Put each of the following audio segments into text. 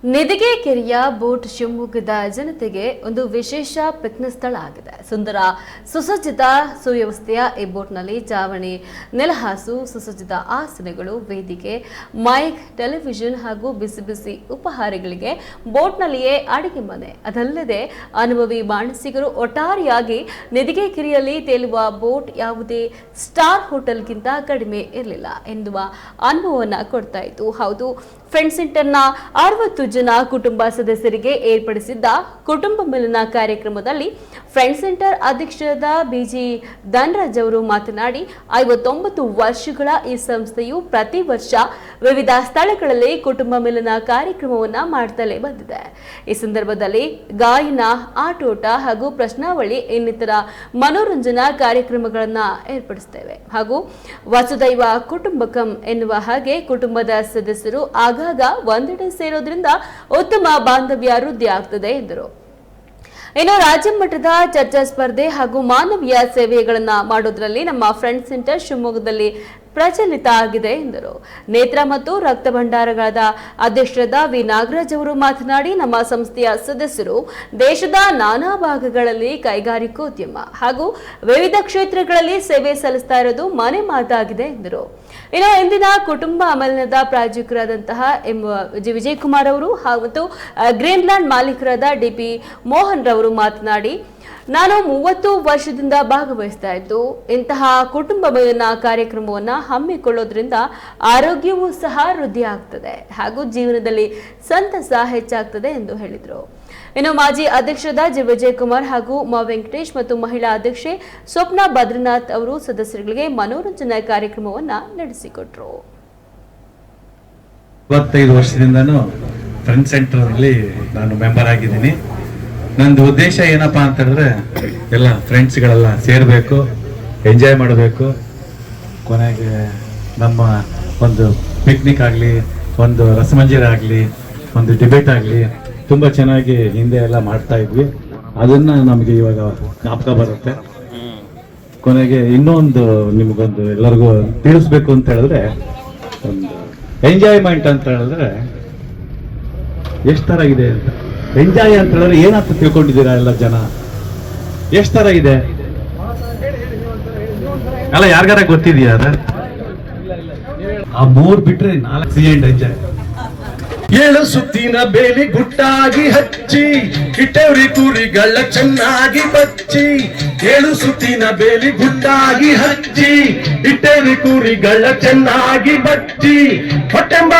ನಿದಿಗೆಕೆರೆಯ boat ಶಿವಮೊಗ್ಗದ ಜನತೆಗೆ ಒಂದು ವಿಶೇಷ ಪಿಕ್ನಿಕ್ ಸ್ಥಳ ಆಗಿದೆ. ಸುಂದರ ಸುಸಜ್ಜಿತ ಸುವ್ಯವಸ್ಥೆಯ ಈ ಬೋಟ್ನಲ್ಲಿ ಚಾವಣಿ, ನೆಲಹಾಸು, ಸುಸಜ್ಜಿತ ಆಸನಗಳು, ವೇದಿಕೆ, ಮೈಕ್, ಟೆಲಿವಿಷನ್ ಹಾಗೂ ಬಿಸಿ ಬಿಸಿ ಉಪಹಾರಗಳಿಗೆ ಬೋಟ್ನಲ್ಲಿಯೇ ಅಡಿಗೆ ಮನೆ. ಅದಲ್ಲದೆ ಅನುಭವಿ ಬಾಣಸಿಗರು ಒಟ್ಟಾರೆಯಾಗಿ ನಿದಿಗೆಕೆರೆಯಲ್ಲಿ ತೇಲುವ ಬೋಟ್ ಯಾವುದೇ ಸ್ಟಾರ್ ಹೋಟೆಲ್ಗಿಂತ ಕಡಿಮೆ ಇರಲಿಲ್ಲ ಎನ್ನುವ ಅನುಭವವನ್ನು ಕೊಡ್ತಾ ಇತ್ತು. ಹೌದು, ಫ್ರೆಂಡ್ ಸೆಂಟರ್ನ 60 ಜನ ಕುಟುಂಬ ಸದಸ್ಯರಿಗೆ ಏರ್ಪಡಿಸಿದ್ದ ಕುಟುಂಬ ಮಿಲನ ಕಾರ್ಯಕ್ರಮದಲ್ಲಿ ಫ್ರೆಂಡ್ ಸೆಂಟರ್ ಅಧ್ಯಕ್ಷರಾದ ಬಿಜಿ ಧನರಾಜ್ ಅವರು ಮಾತನಾಡಿ, 59 ವರ್ಷಗಳ ಈ ಸಂಸ್ಥೆಯು ಪ್ರತಿ ವರ್ಷ ವಿವಿಧ ಸ್ಥಳಗಳಲ್ಲಿ ಕುಟುಂಬ ಮಿಲನ ಕಾರ್ಯಕ್ರಮವನ್ನು ಮಾಡುತ್ತಲೇ ಬಂದಿದೆ. ಈ ಸಂದರ್ಭದಲ್ಲಿ ಗಾಯನ, ಆಟೋಟ ಹಾಗೂ ಪ್ರಶ್ನಾವಳಿ ಇನ್ನಿತರ ಮನೋರಂಜನಾ ಕಾರ್ಯಕ್ರಮಗಳನ್ನು ಏರ್ಪಡಿಸುತ್ತೇವೆ ಹಾಗೂ ವಸುದೈವ ಕುಟುಂಬಕಂ ಎನ್ನುವ ಹಾಗೆ ಕುಟುಂಬದ ಸದಸ್ಯರು ಆಗಾಗ ಒಂದೆಡೆ ಸೇರೋದ್ರಿಂದ ಉತ್ತಮ ಬಾಂಧವ್ಯ ವೃದ್ಧಿ ಆಗ್ತದೆ ಎಂದರು. ಇನ್ನು ರಾಜ್ಯ ಮಟ್ಟದ ಚರ್ಚಾ ಸ್ಪರ್ಧೆ ಹಾಗೂ ಮಾನವೀಯ ಸೇವೆಗಳನ್ನ ಮಾಡೋದ್ರಲ್ಲಿ ನಮ್ಮ ಫ್ರೆಂಡ್ ಸೆಂಟರ್ ಶಿವಮೊಗ್ಗದಲ್ಲಿ ಪ್ರಚಲಿತ ಆಗಿದೆ ಎಂದರು. ನೇತ್ರ ಮತ್ತು ರಕ್ತ ಭಂಡಾರಗಳಾದ ಅಧ್ಯಕ್ಷರಾದ ವಿ ನಾಗರಾಜ್ ಅವರು ಮಾತನಾಡಿ, ನಮ್ಮ ಸಂಸ್ಥೆಯ ಸದಸ್ಯರು ದೇಶದ ನಾನಾ ಭಾಗಗಳಲ್ಲಿ ಕೈಗಾರಿಕೋದ್ಯಮ ಹಾಗೂ ವಿವಿಧ ಕ್ಷೇತ್ರಗಳಲ್ಲಿ ಸೇವೆ ಸಲ್ಲಿಸ್ತಾ ಇರೋದು ಮನೆ ಮಾತಾಗಿದೆ ಎಂದರು. ಇನ್ನು ಇಂದಿನ ಕುಟುಂಬ ಅಮಲನದ ಪ್ರಾಯೋಜಕರಾದಂತಹ ಜಿ ವಿಜಯಕುಮಾರ್ ಅವರು ಮತ್ತು ಗ್ರೀನ್ಲ್ಯಾಂಡ್ ಮಾಲೀಕರಾದ ಡಿಪಿ ಮೋಹನ್ ರವರು ಮಾತನಾಡಿ, ನಾನು 30 ವರ್ಷದಿಂದ ಭಾಗವಹಿಸ್ತಾ ಇದ್ದು ಇಂತಹ ಕುಟುಂಬ ಮಿಲನ ಕಾರ್ಯಕ್ರಮವನ್ನು ಹಮ್ಮಿಕೊಳ್ಳೋದ್ರಿಂದ ಆರೋಗ್ಯವೂ ಸಹ ವೃದ್ಧಿ ಆಗ್ತದೆ ಹಾಗೂ ಜೀವನದಲ್ಲಿ ಸಂತಸ ಹೆಚ್ಚಾಗ್ತದೆ ಎಂದು ಹೇಳಿದರು. ಇನ್ನು ಮಾಜಿ ಅಧ್ಯಕ್ಷರಾದ ಜಿ ವಿಜಯಕುಮಾರ್ ಹಾಗೂ ಮಾ ವೆಂಕಟೇಶ್ ಮತ್ತು ಮಹಿಳಾ ಅಧ್ಯಕ್ಷೆ ಸ್ವಪ್ನ ಬದ್ರಿನಾಥ್ ಅವರು ಸದಸ್ಯರಿಗೆ ಮನೋರಂಜನಾ ಕಾರ್ಯಕ್ರಮವನ್ನು ನಡೆಸಿಕೊಟ್ರು. 25 ವರ್ಷದಿಂದನೂ ಫ್ರೆಂಡ್ ಸೆಂಟರ್ ಅಲ್ಲಿ ನಾನು ಮೆಂಬರ್ ಆಗಿದ್ದೀನಿ. ನಂದು ಉದ್ದೇಶ ಏನಪ್ಪಾ ಅಂತ ಹೇಳಿದ್ರೆ, ಎಲ್ಲ ಫ್ರೆಂಡ್ಸ್ಗಳೆಲ್ಲ ಸೇರಬೇಕು, ಎಂಜಾಯ್ ಮಾಡಬೇಕು. ಕೊನೆಗೆ ನಮ್ಮ ಒಂದು ಪಿಕ್ನಿಕ್ ಆಗಲಿ, ಒಂದು ರಸಮಂಜರಿ ಆಗಲಿ, ಒಂದು ಡಿಬೇಟ್ ಆಗಲಿ ತುಂಬ ಚೆನ್ನಾಗಿ ಹಿಂದೆ ಎಲ್ಲ ಮಾಡ್ತಾ ಇದ್ವಿ. ಅದನ್ನ ನಮಗೆ ಇವಾಗ ಜ್ಞಾಪಕ ಬರುತ್ತೆ. ಕೊನೆಗೆ ಇನ್ನೊಂದು ನಿಮಗೊಂದು ಎಲ್ಲರಿಗೂ ತಿಳಿಸ್ಬೇಕು ಅಂತ ಹೇಳಿದ್ರೆ, ಒಂದು ಎಂಜಾಯ್ಮೆಂಟ್ ಅಂತ ಹೇಳಿದ್ರೆ ಎಷ್ಟು ಥರ ಇದೆ ಅಂತ. ಎಂಜಾಯ್ ಅಂತ ಹೇಳಿದ್ರೆ ಏನಂತ ತಿಳ್ಕೊಂಡಿದ್ದೀರಾ ಎಲ್ಲ ಜನ? ಎಷ್ಟು ಥರ ಇದೆ ಅಲ್ಲ, ಯಾರಿಗಾರ ಗೊತ್ತಿದೆಯಾ? ಆ 3 ಬಿಟ್ರೆ 4 ಎಂಜಾಯ್. 7 ಸುತ್ತಿನ ಬೇಲಿ ಗುಟ್ಟಾಗಿ ಹಚ್ಚಿ ಇಟ್ಟವ್ರಿ ಕುರಿಗಳ ಚೆನ್ನಾಗಿ ಬಚ್ಚಿ. 7 ಸುತ್ತಿನ ಬೇಲಿ ಗುಟ್ಟಾಗಿ ಹಚ್ಚಿ ಇಟ್ಟವ್ರಿ ಕುರಿಗಳ ಚೆನ್ನಾಗಿ ಬಚ್ಚಿ. ಹೊಟ್ಟೆಂಬ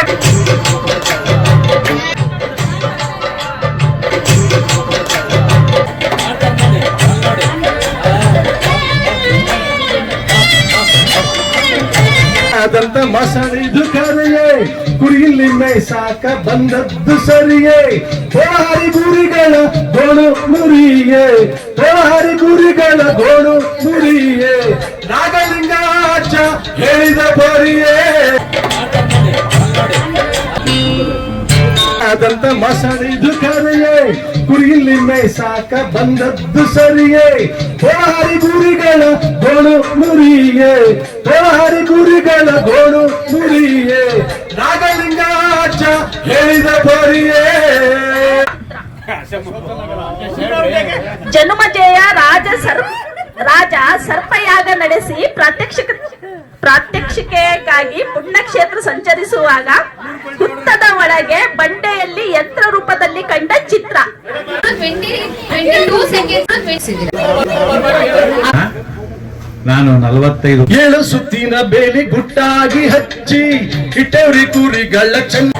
ಆದಂತ ಮಸಳಿದು ಕರೆಯೇ ಕುರಿಯಲ್ಲಿ ಮೇಸಾಕ ಬಂದದ್ದು ಸರಿಯೇ. ತೋಳಹಾರಿ ಗುರಿಗಳ ಗೋಳು ಮುರಿಯೇ, ತೋಳಹಾರಿ ಗುರಿಗಳ ಗೋಳು ಮುರಿಯೇ. ನಾಗಲಿಂಗಾಚ ಹೇಳಿದ ಬರಿಯೇ ಆದಂತ ಮಸಳಿದು ಕರೆಯೇ ಕುರಿಯಲ್ಲಿ ಮೇಸಾಕ ಬಂದದ್ದು ಸರಿಯೇ. ತೋಳಹಾರಿ ಗುರಿಗಳ ಗೋಳು ಮುರಿಯೇ, ತೋಳಹಾರಿ ಗುರಿಗಳ ಗೋಳು ಮುರಿಯೇ. ನಾಗಲಿಂಗಾಚ ಹೇಳಿದ ಬರಿಯೇ. ಜನುಮಜಯ ರಾಜ ಸರ್ಪಯಾಗ ನಡೆಸಿ ಪ್ರಾತ್ಯಕ್ಷಿಕೆಗಾಗಿ ಪುಣ್ಯಕ್ಷೇತ್ರ ಸಂಚರಿಸುವಾಗ ಹುತ್ತದ ಒಳಗೆ ಬಂಡೆಯಲ್ಲಿ ಯಂತ್ರ ರೂಪದಲ್ಲಿ ಕಂಡ ಚಿತ್ರ. ನಾನು 45 7 ಸುತ್ತಿನ ಬೇಲಿ ಗುಟ್ಟಾಗಿ ಹಚ್ಚಿ ಇಟ್ಟವ್ರಿ ಕುರಿಗಳ ಚೆನ್ನ